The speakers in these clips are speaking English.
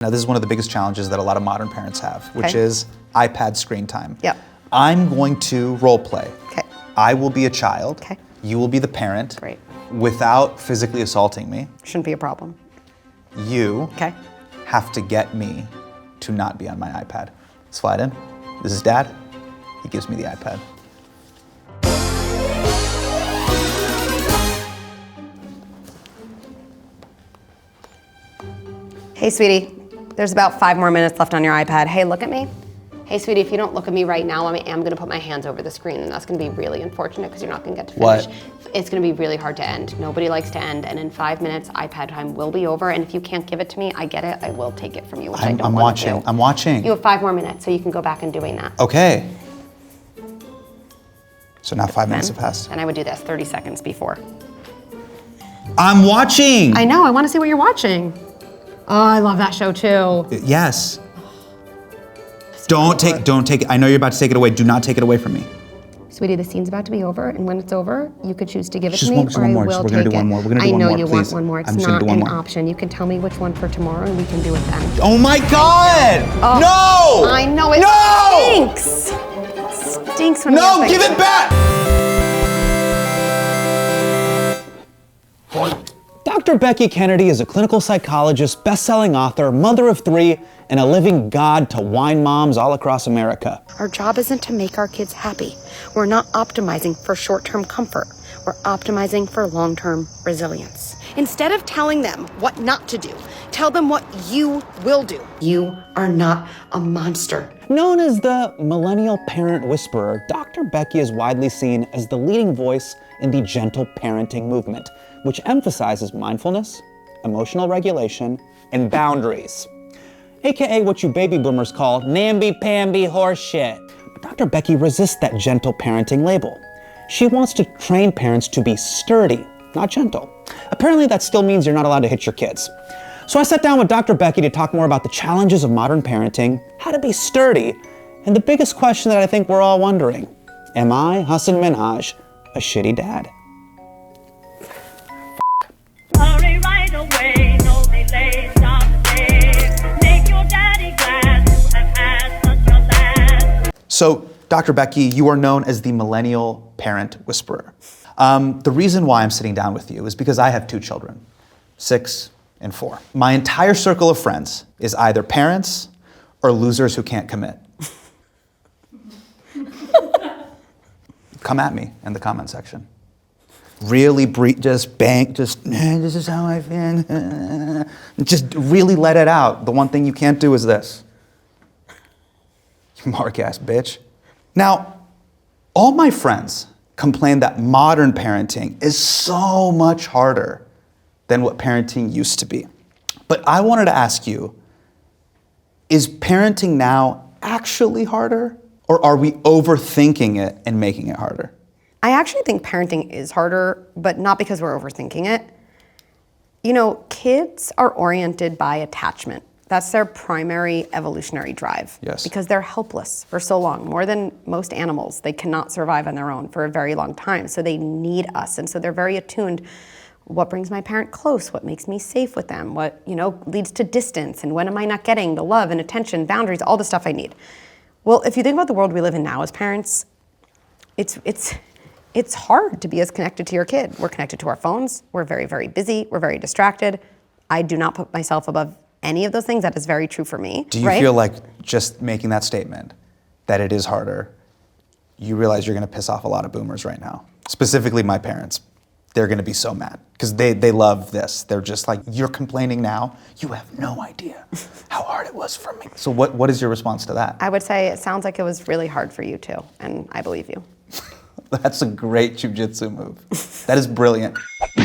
Now, this is one of the biggest challenges that a lot of modern parents have, which is iPad screen time. Yep. I'm going to role play. Okay. I will be a child. Okay. You will be the parent. Great. Without physically assaulting me. Shouldn't be a problem. You Okay. have to get me to not be on my iPad. Slide in. This is Dad. He gives me the iPad. Hey, sweetie. There's about 5 more minutes left on your iPad. Hey, look at me. Hey, sweetie, if you don't look at me right now, I am gonna put my hands over the screen, and that's gonna be really unfortunate because you're not gonna get to finish. What? It's gonna be really hard to end. Nobody likes to end, and in 5 minutes, iPad time will be over, and if you can't give it to me, I get it, I will take it from you, which I don't want to do. I'm watching. You have 5 more minutes, so you can go back and doing that. Okay. So now 5 minutes have passed. And I would do this 30 seconds before. I'm watching! I know, I wanna see what you're watching. Oh, I love that show too. Yes. Don't take it. I know you're about to take it away. Do not take it away from me. Sweetie, the scene's about to be over, and when it's over, you could choose to give it to me, Just one more. We're gonna do one more. We're gonna do one more, I know you want please. one more. It's I'm just gonna not do one an more. option. You can tell me which one for tomorrow, and we can do it then. Oh my God! No! I know, it stinks! It stinks when No, give it back! Dr. Becky Kennedy is a clinical psychologist, best-selling author, mother of 3, and a living god to wine moms all across America. Our job isn't to make our kids happy. We're not optimizing for short-term comfort. We're optimizing for long-term resilience. Instead of telling them what not to do, tell them what you will do. You are not a monster. Known as the millennial parent whisperer, Dr. Becky is widely seen as the leading voice in the gentle parenting movement, which emphasizes mindfulness, emotional regulation, and boundaries. AKA what you baby boomers call namby-pamby horseshit. But Dr. Becky resists that gentle parenting label. She wants to train parents to be sturdy, not gentle. Apparently that still means you're not allowed to hit your kids. So I sat down with Dr. Becky to talk more about the challenges of modern parenting, how to be sturdy, and the biggest question that I think we're all wondering: am I, Hasan Minhaj, a shitty dad? Hurry right away, no delay, stop today. Make your daddy glad to have had such a lad. So, Dr. Becky, you are known as the millennial parent whisperer. The reason why I'm sitting down with you is because I have 2 children, 6 and 4. My entire circle of friends is either parents or losers who can't commit. Come at me in the comment section. Really this is how I feel. Just really let it out. The one thing you can't do is this. You mark-ass bitch. Now, all my friends complain that modern parenting is so much harder than what parenting used to be. But I wanted to ask you, is parenting now actually harder, or are we overthinking it and making it harder? I actually think parenting is harder, but not because we're overthinking it. You know, kids are oriented by attachment. That's their primary evolutionary drive. Yes. Because they're helpless for so long. More than most animals, they cannot survive on their own for a very long time. So they need us, and so they're very attuned. What brings my parent close? What makes me safe with them? What, leads to distance? And when am I not getting the love and attention, boundaries, all the stuff I need? Well, if you think about the world we live in now as parents, it's hard to be as connected to your kid. We're connected to our phones. We're very, very busy. We're very distracted. I do not put myself above any of those things. That is very true for me. Do you feel like just making that statement, that it is harder, you realize you're going to piss off a lot of boomers right now? Specifically my parents. They're going to be so mad because they love this. They're just like, you're complaining now? You have no idea how hard it was for me. So what is your response to that? I would say it sounds like it was really hard for you too, and I believe you. That's a great jujitsu move. That is brilliant. Do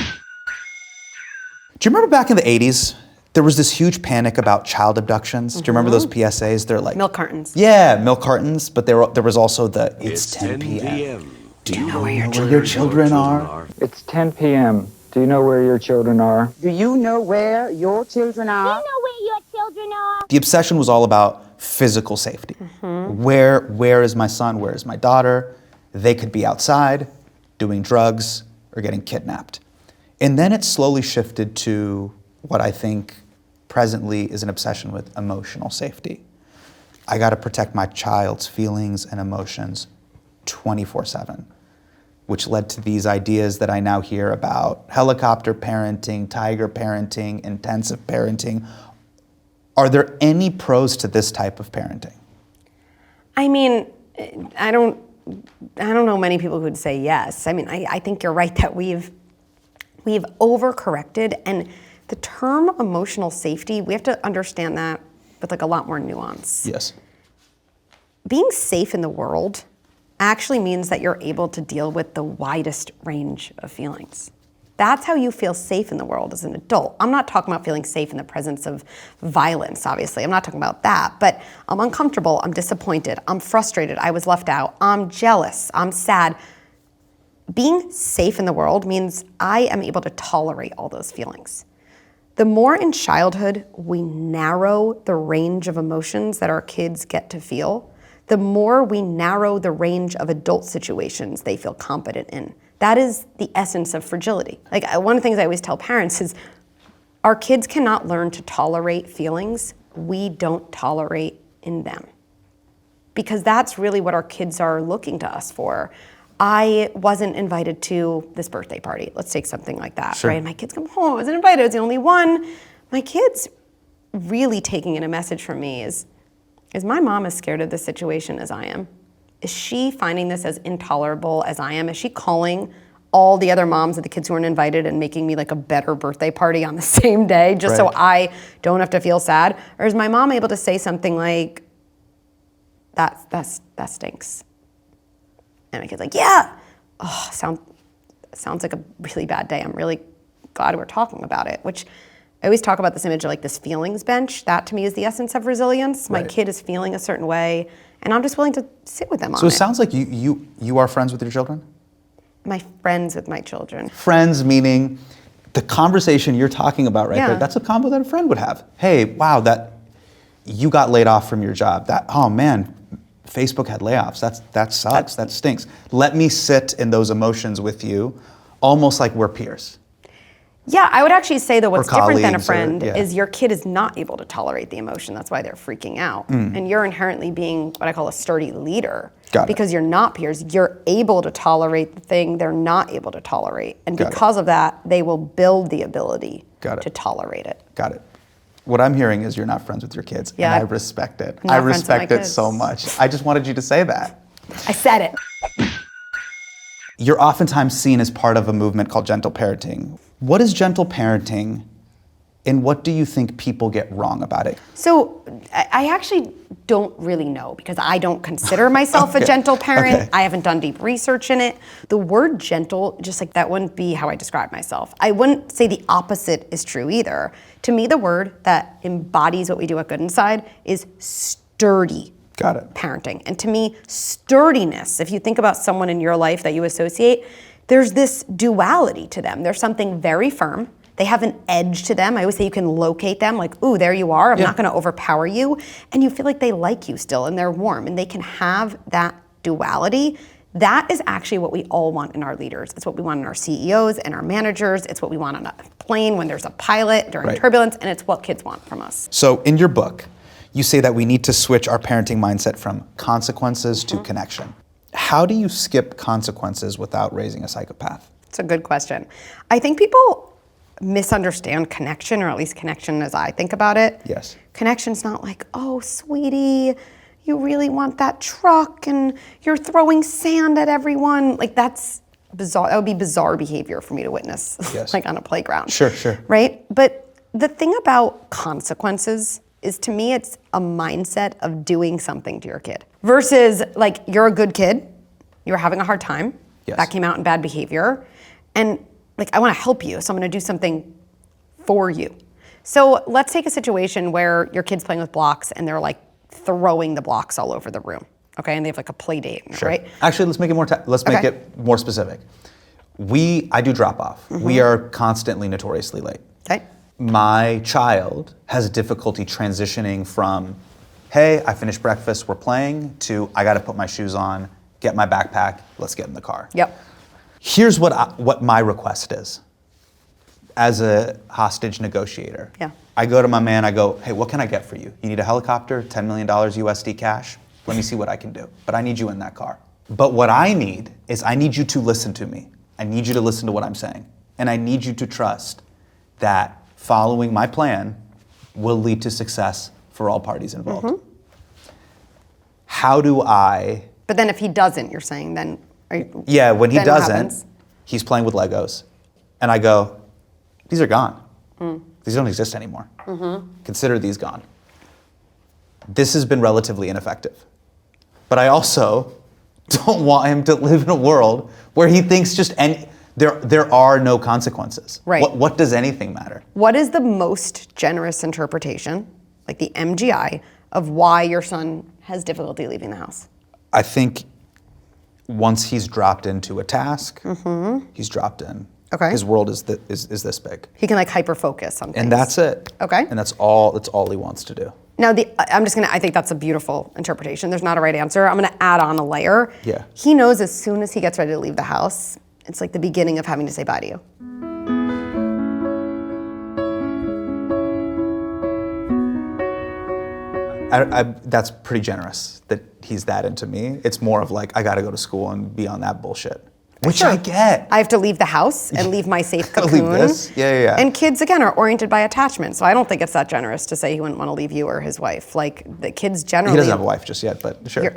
you remember back in the 80s, there was this huge panic about child abductions? Do you remember those PSAs? They're like... Milk cartons. Yeah, milk cartons, but there was also the, it's 10 p.m. Do you know where your children are? It's 10 p.m. Do you know where your children are? Do you know where your children are? You know where your children are. The obsession was all about physical safety. Where is my son? Where is my daughter? They could be outside, doing drugs, or getting kidnapped. And then it slowly shifted to what I think presently is an obsession with emotional safety. I got to protect my child's feelings and emotions 24/7, which led to these ideas that I now hear about helicopter parenting, tiger parenting, intensive parenting. Are there any pros to this type of parenting? I mean, I don't know many people who would say yes. I mean, I think you're right that we've overcorrected, and the term emotional safety, we have to understand that with like a lot more nuance. Yes. Being safe in the world actually means that you're able to deal with the widest range of feelings. That's how you feel safe in the world as an adult. I'm not talking about feeling safe in the presence of violence, obviously. I'm not talking about that, but I'm uncomfortable, I'm disappointed, I'm frustrated, I was left out, I'm jealous, I'm sad. Being safe in the world means I am able to tolerate all those feelings. The more in childhood we narrow the range of emotions that our kids get to feel, the more we narrow the range of adult situations they feel competent in. That is the essence of fragility. Like, one of the things I always tell parents is our kids cannot learn to tolerate feelings we don't tolerate in them. Because that's really what our kids are looking to us for. I wasn't invited to this birthday party. Let's take something like that, Sure. right? My kids come home, I wasn't invited, I was the only one. My kids really taking in a message from me is my mom as scared of this situation as I am? Is she finding this as intolerable as I am? Is she calling all the other moms of the kids who weren't invited and making me like a better birthday party on the same day just so Right. I don't have to feel sad? Or is my mom able to say something like, that stinks? And my kid's like, yeah. Oh, sounds like a really bad day. I'm really glad we're talking about it, which I always talk about this image of like this feelings bench. That to me is the essence of resilience. My Right. kid is feeling a certain way, and I'm just willing to sit with them on So it. it sounds like you are friends with your children? My friends with my children. Friends meaning the conversation you're talking about right Yeah. there, that's a combo that a friend would have. Hey, wow, that you got laid off from your job. That, oh man, Facebook had layoffs. That sucks. That stinks. Let me sit in those emotions with you, almost like we're peers. Yeah, I would actually say that what's different than a colleagues or- friend yeah. is your kid is not able to tolerate the emotion. That's why they're freaking out. And you're inherently being what I call a sturdy leader. Got it. Because you're not peers. You're able to tolerate the thing they're not able to tolerate. And Got it. because of that, they will build the ability Got it. to tolerate it. Got it. What I'm hearing is you're not friends with your kids, Yeah, and I respect it. not I friends with my respect it kids. so much. I just wanted you to say that. I said it. You're oftentimes seen as part of a movement called gentle parenting. What is gentle parenting, and what do you think people get wrong about it? So I actually don't really know because I don't consider myself a gentle parent. Okay. I haven't done deep research in it. The word gentle, just like that wouldn't be how I describe myself. I wouldn't say the opposite is true either. To me, the word that embodies what we do at Good Inside is sturdy. Got it. Parenting. And to me, sturdiness, if you think about someone in your life that you associate, there's this duality to them. There's something very firm. They have an edge to them. I always say you can locate them, like, ooh, there you are. I'm Yeah. not gonna overpower you. And you feel like they like you still and they're warm and they can have that duality. That is actually what we all want in our leaders. It's what we want in our CEOs and our managers. It's what we want on a plane when there's a pilot during Right. turbulence, and it's what kids want from us. So in your book, you say that we need to switch our parenting mindset from consequences to connection. How do you skip consequences without raising a psychopath? It's a good question. I think people misunderstand connection, or at least connection as I think about it. Yes. Connection's not like, oh, sweetie, you really want that truck and you're throwing sand at everyone. Like, that's bizarre. That would be bizarre behavior for me to witness, Yes. like on a playground. Sure, sure. Right? But the thing about consequences is, to me, it's a mindset of doing something to your kid. Versus, like, you're a good kid, you're having a hard time, Yes. that came out in bad behavior, and like, I wanna help you, so I'm gonna do something for you. So let's take a situation where your kid's playing with blocks and they're like throwing the blocks all over the room, okay? And they have like a play date, right? Actually, let's make it more. Let's make Okay. it more specific. I do drop off. We are constantly notoriously late. Okay. My child has difficulty transitioning from, hey, I finished breakfast, we're playing, to I got to put my shoes on, get my backpack, let's get in the car. Yep. Here's what my request is. as a hostage negotiator. Yeah. I go to my man, I go, hey, what can I get for you? You need a helicopter, $10 million USD cash? Let me see what I can do. But I need you in that car. But what I need is I need you to listen to me. I need you to listen to what I'm saying. And I need you to trust that following my plan will lead to success for all parties involved. Mm-hmm. How do I... But then if he doesn't, you're saying, then... Yeah, when he then what doesn't, happens? he's playing with Legos. And I go, these are gone. These don't exist anymore. Consider these gone. This has been relatively ineffective. But I also don't want him to live in a world where he thinks there are no consequences. Right. What does anything matter? What is the most generous interpretation, like the MGI, of why your son has difficulty leaving the house? I think once he's dropped into a task, he's dropped in. Okay. His world is this big. He can like hyper-focus on things. And that's it. Okay. And that's all he wants to do. Now, I think that's a beautiful interpretation. There's not a right answer. I'm gonna add on a layer. Yeah. He knows as soon as he gets ready to leave the house, it's like the beginning of having to say bye to you. That's pretty generous that he's that into me. It's more of like, I gotta go to school and be on that bullshit. Which Sure. I get. I have to leave the house and leave my safe Gotta cocoon. leave this? Yeah. And kids, again, are oriented by attachment. So I don't think it's that generous to say he wouldn't want to leave you or his wife. Like, the kids generally... He doesn't have a wife just yet, but sure. Your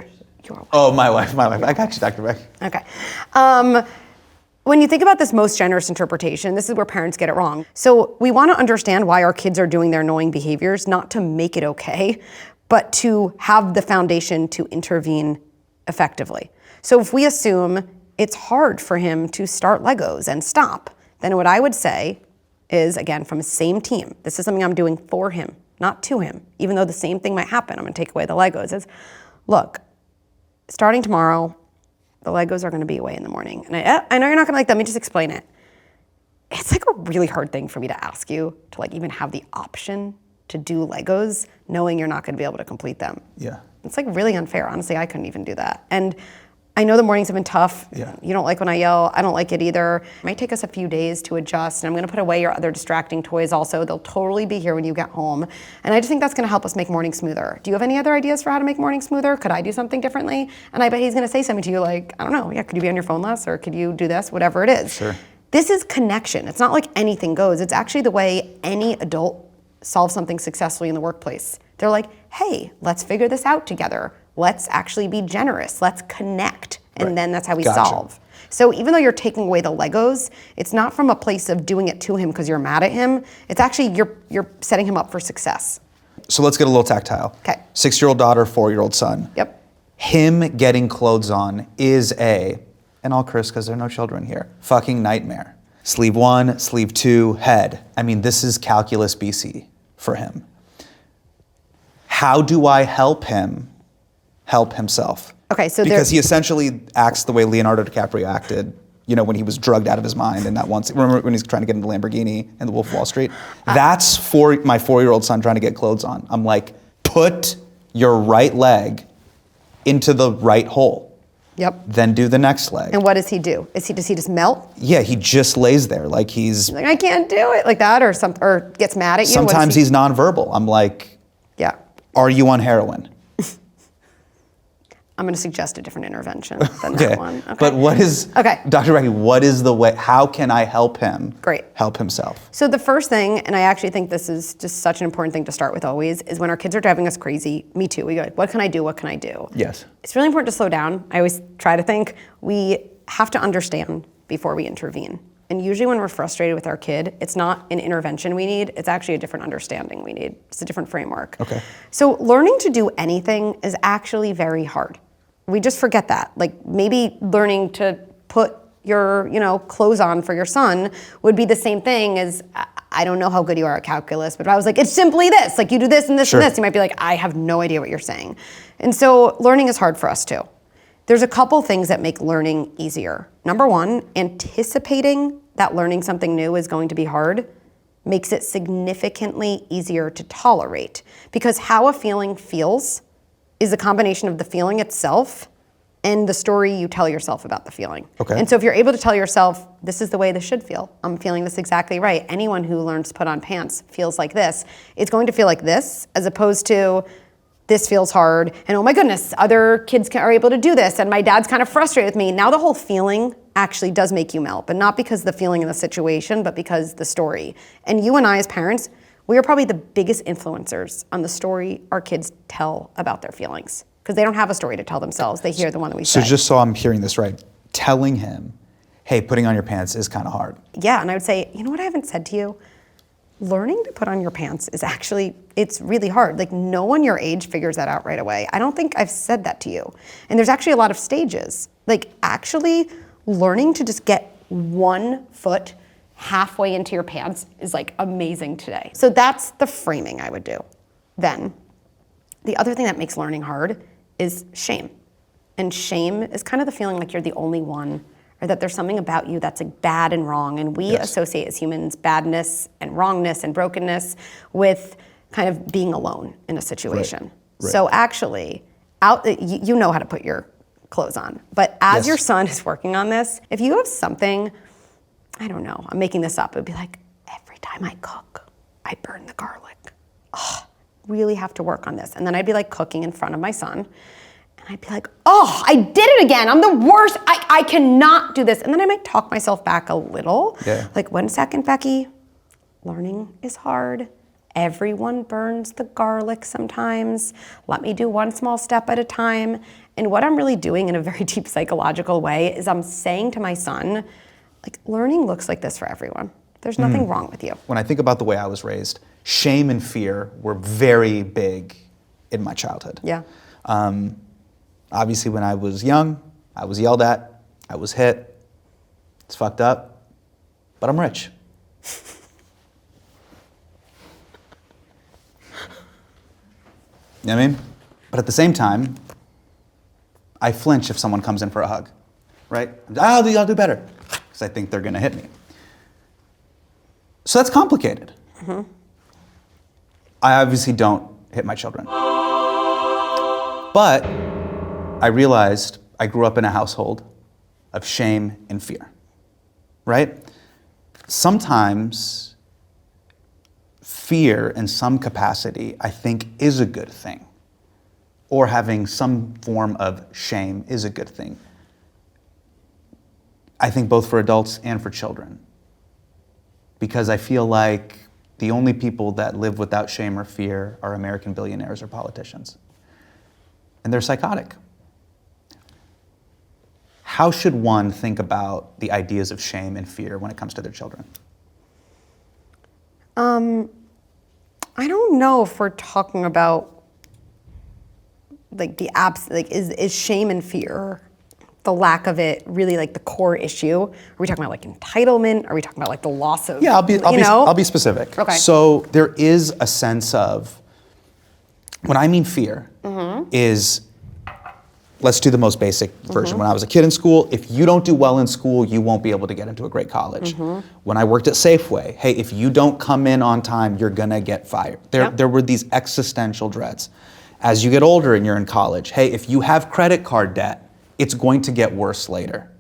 wife. Oh, my wife. I got you, Dr. Beck. Okay. When you think about this most generous interpretation, this is where parents get it wrong. So we want to understand why our kids are doing their annoying behaviors, not to make it okay, but to have the foundation to intervene effectively. So if we assume it's hard for him to start Legos and stop, then what I would say is, again, from the same team, this is something I'm doing for him, not to him, even though the same thing might happen. I'm gonna take away the Legos. Is, look, starting tomorrow, the Legos are gonna be away in the morning. And I know you're not gonna like them, let me just explain it. It's like a really hard thing for me to ask you to like even have the option to do Legos knowing you're not gonna be able to complete them. Yeah. It's like really unfair. Honestly, I couldn't even do that. And I know the mornings have been tough. Yeah. You don't like when I yell. I don't like it either. It might take us a few days to adjust, and I'm gonna put away your other distracting toys also. They'll totally be here when you get home. And I just think that's gonna help us make morning smoother. Do you have any other ideas for how to make morning smoother? Could I do something differently? And I bet he's gonna say something to you like, I don't know, yeah, could you be on your phone less, or could you do this, whatever it is. Sure. This is connection. It's not like anything goes. It's actually the way any adult solves something successfully in the workplace. They're like, hey, let's figure this out together. Let's actually be generous. Let's connect. And Right. then that's how we Gotcha. solve. So even though you're taking away the Legos, it's not from a place of doing it to him because you're mad at him. It's actually you're setting him up for success. So let's get a little tactile. Okay. 6-year-old daughter, 4-year-old son. Yep. Him getting clothes on is and I'll curse because there are no children here, fucking nightmare. Sleeve 1, sleeve 2, head. I mean, this is calculus BC for him. How do I help him help himself? Okay, so because he essentially acts the way Leonardo DiCaprio acted, when he was drugged out of his mind in that once. Remember when he's trying to get into Lamborghini and The Wolf of Wall Street? That's for my 4-year-old son trying to get clothes on. I'm like, put your right leg into the right hole. Yep. Then do the next leg. And what does he do? Does he just melt? Yeah, he just lays there like he's. Like, I can't do it, like that, or gets mad at you. Sometimes he's nonverbal. I'm like, yeah. are you on heroin? I'm going to suggest a different intervention than Okay. that one. Okay. But what is, Okay. Dr. Becky, what is the way, how can I help him Great. help himself? So the first thing, and I actually think this is just such an important thing to start with always, is when our kids are driving us crazy, me too, we go, what can I do, what can I do? Yes. It's really important to slow down. I always try to think we have to understand before we intervene. And usually when we're frustrated with our kid, it's not an intervention we need, it's actually a different understanding we need. It's a different framework. Okay. So learning to do anything is actually very hard. We just forget that. Like maybe learning to put your, clothes on for your son would be the same thing as, I don't know how good you are at calculus, but if I was like, it's simply this, like you do this and this Sure. and this, you might be like, I have no idea what you're saying. And so learning is hard for us too. There's a couple things that make learning easier. Number one, anticipating that learning something new is going to be hard makes it significantly easier to tolerate, because how a feeling feels is a combination of the feeling itself and the story you tell yourself about the feeling. Okay. And so if you're able to tell yourself, this is the way this should feel, I'm feeling this exactly right. Anyone who learns to put on pants feels like this. It's going to feel like this, as opposed to this feels hard, and oh my goodness, other kids are able to do this, and my dad's kind of frustrated with me. Now the whole feeling actually does make you melt, but not because the feeling in the situation, but because the story. And you and I as parents, we are probably the biggest influencers on the story our kids tell about their feelings. Because they don't have a story to tell themselves. They hear the one that we say. So just so I'm hearing this right, telling him, hey, putting on your pants is kind of hard. Yeah, and I would say, you know what I haven't said to you? Learning to put on your pants is actually, it's really hard. Like, no one your age figures that out right away. I don't think I've said that to you. And there's actually a lot of stages. Like, actually learning to just get one foot halfway into your pants is like amazing today. So that's the framing I would do. Then, the other thing that makes learning hard is shame. And shame is kind of the feeling like you're the only one, or that there's something about you that's like bad and wrong. And we associate as humans badness and wrongness and brokenness with kind of being alone in a situation. Right. So actually, you know how to put your clothes on. But as your son is working on this, if you have something, I don't know, I'm making this up, it would be like, every time I cook, I burn the garlic. Oh, really have to work on this. And then I'd be like cooking in front of my son, and I'd be like, oh, I did it again. I'm the worst. I cannot do this. And then I might talk myself back a little. Yeah. Like, 1 second, Becky. Learning is hard. Everyone burns the garlic sometimes. Let me do one small step at a time. And what I'm really doing in a very deep psychological way is I'm saying to my son, like, learning looks like this for everyone. There's nothing wrong with you. When I think about the way I was raised, shame and fear were very big in my childhood. Yeah. Obviously, when I was young, I was yelled at, I was hit. It's fucked up, but I'm rich. You know what I mean? But at the same time, I flinch if someone comes in for a hug, right? I'll do better, because I think they're gonna hit me. So that's complicated. Mm-hmm. I obviously don't hit my children. But I realized I grew up in a household of shame and fear, right? Sometimes fear in some capacity, I think, is a good thing. Or having some form of shame is a good thing. I think both for adults and for children. Because I feel like the only people that live without shame or fear are American billionaires or politicians. And they're psychotic. How should one think about the ideas of shame and fear when it comes to their children? I don't know if we're talking about like is shame and fear, the lack of it, really like the core issue? Are we talking about like entitlement? Are we talking about like the loss of? Yeah, I'll be specific. Okay. So there is a sense of, when I mean fear, is, let's do the most basic version. When I was a kid in school, if you don't do well in school, you won't be able to get into a great college. When I worked at Safeway, hey, if you don't come in on time, you're gonna get fired. There were these existential dreads. As you get older and you're in college, hey, if you have credit card debt, it's going to get worse later.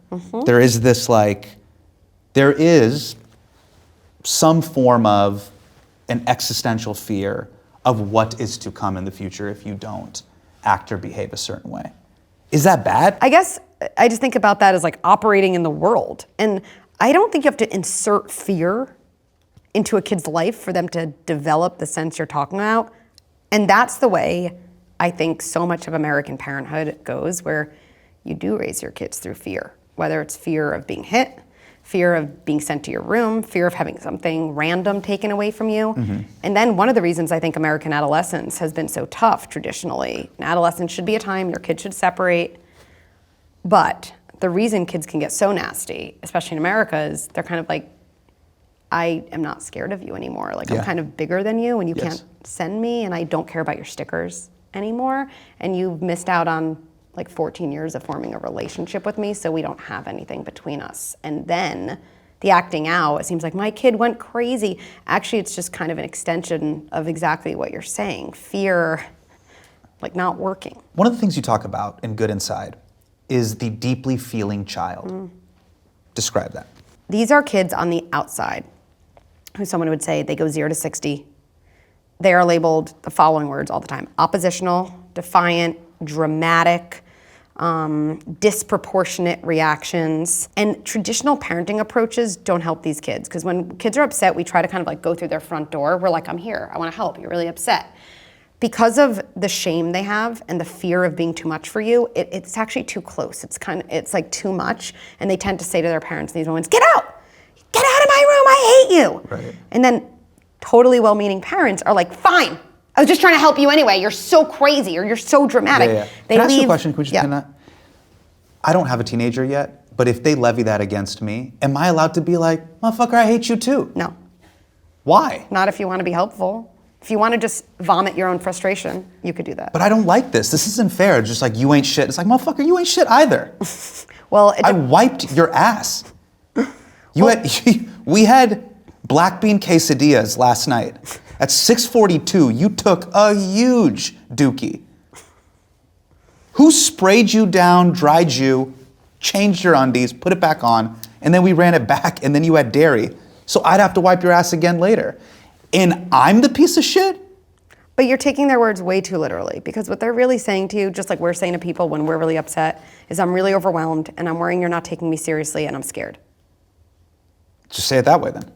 There is this there is some form of an existential fear of what is to come in the future if you don't act or behave a certain way. Is that bad? I guess I just think about that as like operating in the world. And I don't think you have to insert fear into a kid's life for them to develop the sense you're talking about. And that's the way I think so much of American parenthood goes, where you do raise your kids through fear, whether it's fear of being hit, fear of being sent to your room, fear of having something random taken away from you. And then one of the reasons I think American adolescence has been so tough traditionally, and adolescence should be a time your kids should separate, but the reason kids can get so nasty, especially in America, is they're kind of like, I am not scared of you anymore. Like, I'm kind of bigger than you, and you can't send me, and I don't care about your stickers anymore, and you've missed out on like 14 years of forming a relationship with me, so we don't have anything between us. And then the acting out, it seems like my kid went crazy. Actually, it's just kind of an extension of exactly what you're saying. Fear, like not working. One of the things you talk about in Good Inside is the deeply feeling child. Describe that. These are kids on the outside who someone would say they go 0 to 60. They are labeled the following words all the time: oppositional, defiant, dramatic, disproportionate reactions. And traditional parenting approaches don't help these kids, because when kids are upset, we try to kind of like go through their front door. We're like, I'm here, I wanna help, you're really upset. Because of the shame they have and the fear of being too much for you, it's actually too close. It's like too much, and they tend to say to their parents in these moments, get out of my room, I hate you. Right. And then totally well-meaning parents are like, fine, I was just trying to help you anyway, you're so crazy, or you're so dramatic. Yeah. They Can I ask you a leave- question? Can we just yeah. pin that? I don't have a teenager yet, but if they levy that against me, am I allowed to be like, motherfucker, I hate you too? No, Why? not if you wanna be helpful. If you wanna just vomit your own frustration, you could do that. But I don't like this. This isn't fair. Just like, you ain't shit. It's like, motherfucker, you ain't shit either. Well, I wiped your ass. We had black bean quesadillas last night. At 6:42, you took a huge dookie. Who sprayed you down, dried you, changed your undies, put it back on, and then we ran it back, and then you had dairy. So I'd have to wipe your ass again later. And I'm the piece of shit? But you're taking their words way too literally, because what they're really saying to you, just like we're saying to people when we're really upset, is I'm really overwhelmed and I'm worrying you're not taking me seriously and I'm scared. Just say it that way then.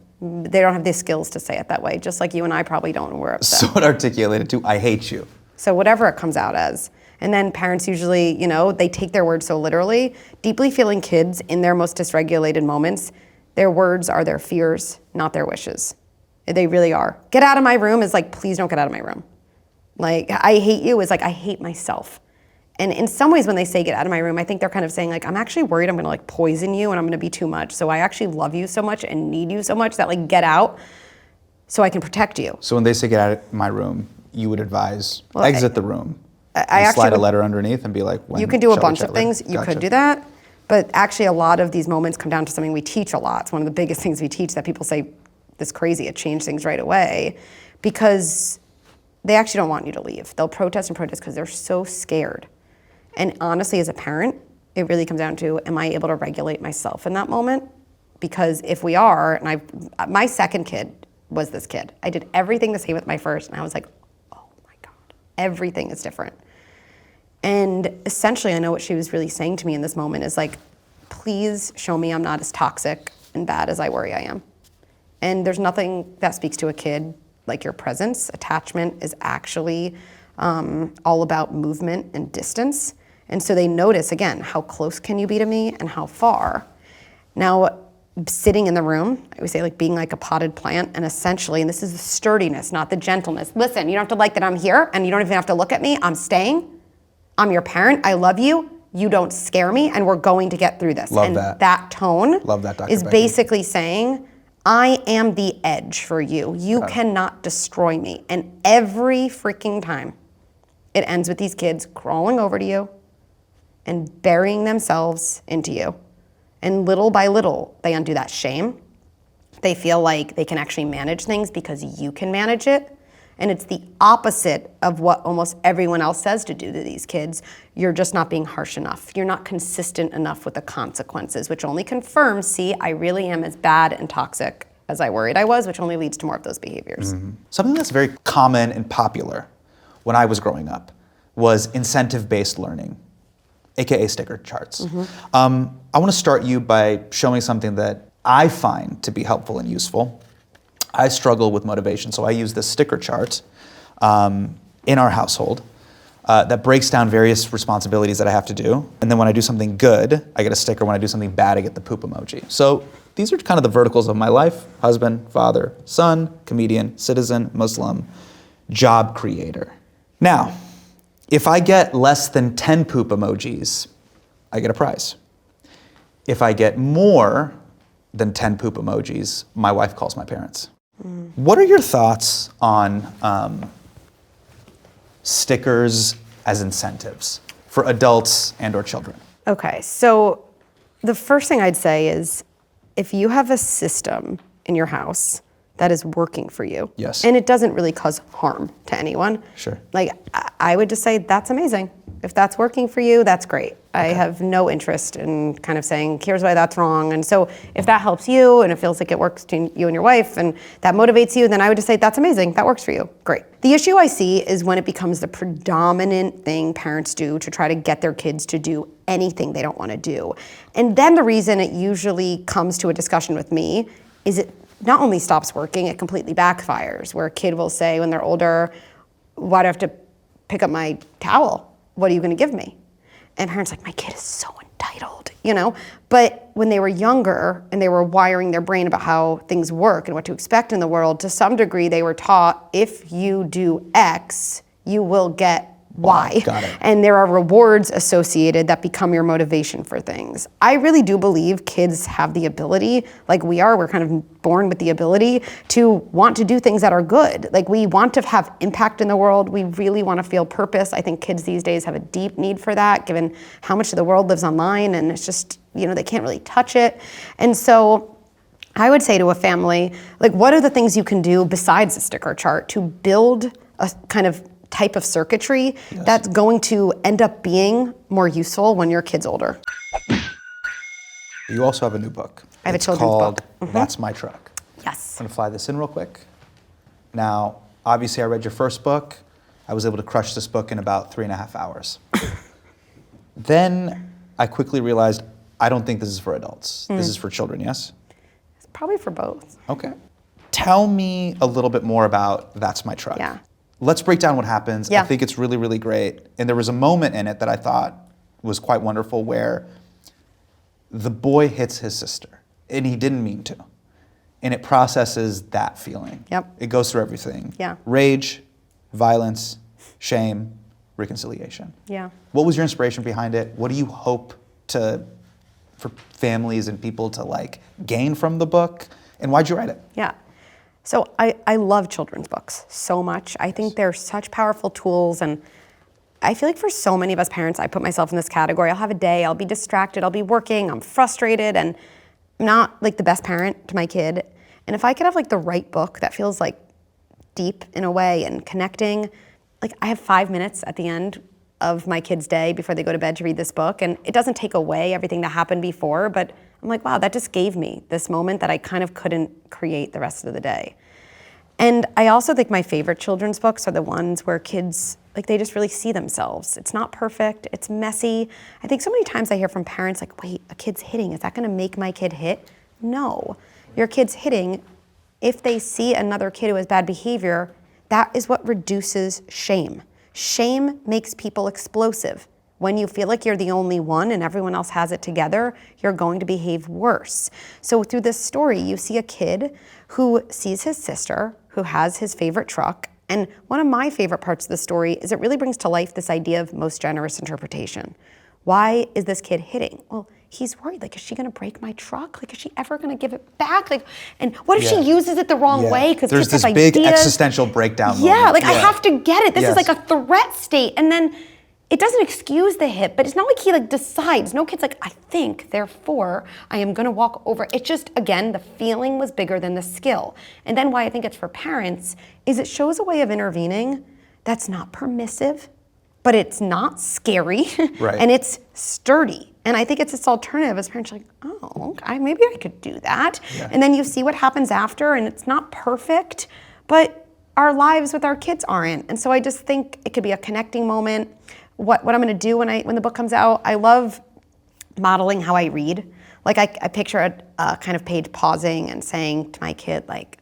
They don't have the skills to say it that way, just like you and I probably don't when we're upset. So it articulated to, I hate you. So whatever it comes out as. And then parents usually, they take their words so literally. Deeply feeling kids in their most dysregulated moments, their words are their fears, not their wishes. They really are. Get out of my room is like, please don't get out of my room. Like, I hate you is like, I hate myself. And in some ways when they say get out of my room, I think they're kind of saying like, I'm actually worried I'm gonna like poison you and I'm gonna be too much. So I actually love you so much and need you so much that like get out so I can protect you. So when they say get out of my room, you would advise Well, exit the room. I and actually slide a would- letter underneath and be like, when You could do a shall we bunch chat of later? things. You Gotcha. could do that. But actually a lot of these moments come down to something we teach a lot. It's one of the biggest things we teach that people say, this crazy, it changed things right away, because they actually don't want you to leave. They'll protest and protest because they're so scared. And honestly, as a parent, it really comes down to, am I able to regulate myself in that moment? Because if we are, and my second kid was this kid. I did everything the same with my first, and I was like, oh my God, everything is different. And essentially, I know what she was really saying to me in this moment is like, please show me I'm not as toxic and bad as I worry I am. And there's nothing that speaks to a kid like your presence. Attachment is actually all about movement and distance. And so they notice, again, how close can you be to me and how far. Now, sitting in the room, I would say like being like a potted plant, and essentially, and this is the sturdiness, not the gentleness. Listen, you don't have to like that I'm here, and you don't even have to look at me. I'm staying. I'm your parent. I love you. You don't scare me, and we're going to get through this. Love and that. that tone Love that, Dr. is Becky. basically saying, I am the edge for you. You cannot destroy me. And every freaking time, it ends with these kids crawling over to you and burying themselves into you. And little by little, they undo that shame. They feel like they can actually manage things because you can manage it. And it's the opposite of what almost everyone else says to do to these kids. You're just not being harsh enough. You're not consistent enough with the consequences, which only confirms, see, I really am as bad and toxic as I worried I was, which only leads to more of those behaviors. Something that's very common and popular when I was growing up was incentive-based learning, AKA sticker charts. I want to start you by showing something that I find to be helpful and useful. I struggle with motivation, so I use this sticker chart in our household that breaks down various responsibilities that I have to do. And then when I do something good, I get a sticker. When I do something bad, I get the poop emoji. So these are kind of the verticals of my life: husband, father, son, comedian, citizen, Muslim, job creator. Now, if I get less than 10 poop emojis, I get a prize. If I get more than 10 poop emojis, my wife calls my parents. What are your thoughts on stickers as incentives for adults and or children? Okay, so the first thing I'd say is if you have a system in your house that is working for you, Yes. and it doesn't really cause harm to anyone, Sure. like I would just say that's amazing. If that's working for you, that's great. I have no interest in kind of saying, here's why that's wrong. And so if that helps you and it feels like it works between you and your wife and that motivates you, then I would just say, that's amazing, that works for you, great. The issue I see is when it becomes the predominant thing parents do to try to get their kids to do anything they don't want to do. And then the reason it usually comes to a discussion with me is it not only stops working, it completely backfires, where a kid will say when they're older, why do I have to pick up my towel? What are you gonna give me? And parents are like, my kid is so entitled, you know? But when they were younger and they were wiring their brain about how things work and what to expect in the world, to some degree they were taught, if you do X, you will get Y. Got it. And there are rewards associated that become your motivation for things. I really do believe kids have the ability, like we are, we're kind of born with the ability to want to do things that are good. Like we want to have impact in the world. We really want to feel purpose. I think kids these days have a deep need for that, given how much of the world lives online and it's just, you know, they can't really touch it. And so I would say to a family, like, what are the things you can do besides the sticker chart to build a kind of type of circuitry that's going to end up being more useful when your kid's older. You also have a new book. I have a It's children's called book. That's My Truck. Yes. I'm gonna fly this in real quick. Now, obviously I read your first book. I was able to crush this book in about 3.5 hours. Then I quickly realized, I don't think this is for adults. This is for children, yes? It's probably for both. Okay. Tell me a little bit more about That's My Truck. Yeah. Let's break down what happens. Yeah. I think it's really, really great. And there was a moment in it that I thought was quite wonderful where the boy hits his sister, and he didn't mean to. And it processes that feeling. Yep. It goes through everything. Yeah. Rage, violence, shame, reconciliation. Yeah. What was your inspiration behind it? What do you hope for families and people to like gain from the book? And why'd you write it? Yeah. So I love children's books so much. I think they're such powerful tools, and I feel like for so many of us parents, I put myself in this category. I'll have a day, I'll be distracted, I'll be working, I'm frustrated, and I'm not like the best parent to my kid. And if I could have like the right book that feels like deep in a way and connecting, like I have 5 minutes at the end of my kid's day before they go to bed to read this book, and it doesn't take away everything that happened before, but I'm like, wow, that just gave me this moment that I kind of couldn't create the rest of the day. And I also think my favorite children's books are the ones where kids, like they just really see themselves. It's not perfect, it's messy. I think so many times I hear from parents like, wait, a kid's hitting, is that gonna make my kid hit? No, your kid's hitting, if they see another kid who has bad behavior, that is what reduces shame. Shame makes people explosive. When you feel like you're the only one and everyone else has it together, you're going to behave worse. So through this story, you see a kid who sees his sister, who has his favorite truck, and one of my favorite parts of the story is it really brings to life this idea of most generous interpretation. Why is this kid hitting? Well, he's worried, like, is she gonna break my truck? Like, is she ever gonna give it back? Like, and what if she uses it the wrong way? Because there's kids this have big ideas. existential breakdown moment. Yeah, like I have to get it. This is Yes. like a threat state. And then it doesn't excuse the hit, but it's not like he like decides. No kid's like, I think, therefore, I am gonna walk over. It just, again, the feeling was bigger than the skill. And then why I think it's for parents is it shows a way of intervening that's not permissive, but it's not scary, Right. and it's sturdy. And I think it's this alternative as parents are like, oh, okay, maybe I could do that. Yeah. And then you see what happens after, and it's not perfect, but our lives with our kids aren't. And so I just think it could be a connecting moment. What I'm gonna do when the book comes out, I love modeling how I read. Like I picture a kind of page pausing and saying to my kid, like,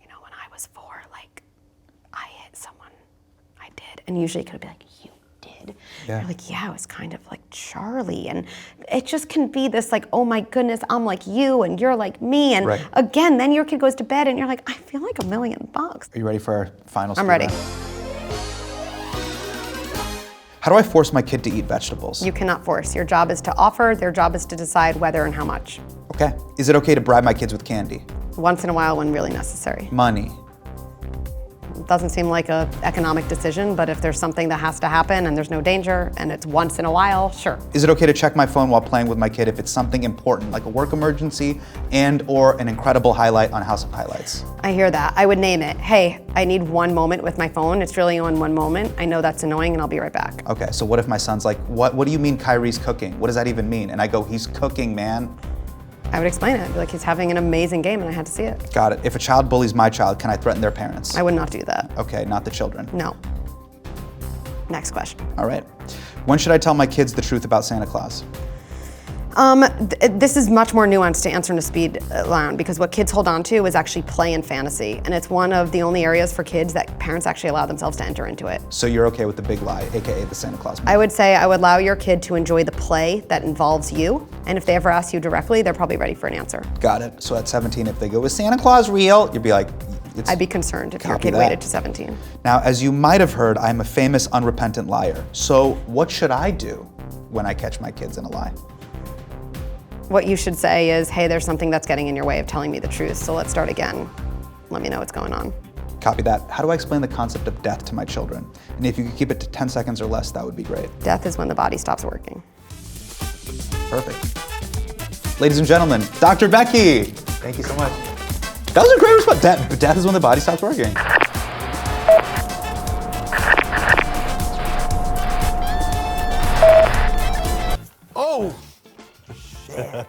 you know, when I was 4, like, I hit someone, I did. And usually it could be like, you did? Yeah. You're like, yeah, it was kind of like Charlie. And it just can be this like, oh my goodness, I'm like you and you're like me. And Right. again, then your kid goes to bed and you're like, I feel like $1 million. Are you ready for our final I'm speed ready. round? How do I force my kid to eat vegetables? You cannot force. Your job is to offer, their job is to decide whether and how much. Okay. Is it okay to bribe my kids with candy? Once in a while when really necessary. Money? It doesn't seem like a economic decision, but if there's something that has to happen and there's no danger and it's once in a while, sure. Is it okay to check my phone while playing with my kid if it's something important, like a work emergency and or an incredible highlight on House of Highlights? I hear that. I would name it. Hey, I need 1 moment with my phone. It's really on 1 moment. I know that's annoying and I'll be right back. Okay, so what if my son's like, what do you mean Kyrie's cooking? What does that even mean? And I go, he's cooking, man. I would explain it. Be like, he's having an amazing game and I had to see it. Got it. If a child bullies my child, can I threaten their parents? I would not do that. Okay, not the children. No. Next question. All right. When should I tell my kids the truth about Santa Claus? This is much more nuanced to answer in a speed round because what kids hold on to is actually play and fantasy. And it's one of the only areas for kids that parents actually allow themselves to enter into it. So you're okay with the big lie, AKA the Santa Claus movie? I would say I would allow your kid to enjoy the play that involves you. And if they ever ask you directly, they're probably ready for an answer. Got it. So at 17, if they go, is Santa Claus real? You'd be like, I'd be concerned if your Copy kid that. waited to 17. Now, as you might have heard, I'm a famous unrepentant liar. So what should I do when I catch my kids in a lie? What you should say is, hey, there's something that's getting in your way of telling me the truth, so let's start again. Let me know what's going on. Copy that. How do I explain the concept of death to my children? And if you could keep it to 10 seconds or less, that would be great. Death is when the body stops working. Perfect. Ladies and gentlemen, Dr. Becky. Thank you so much. That was a great response. Death is when the body stops working. Oh! Shit.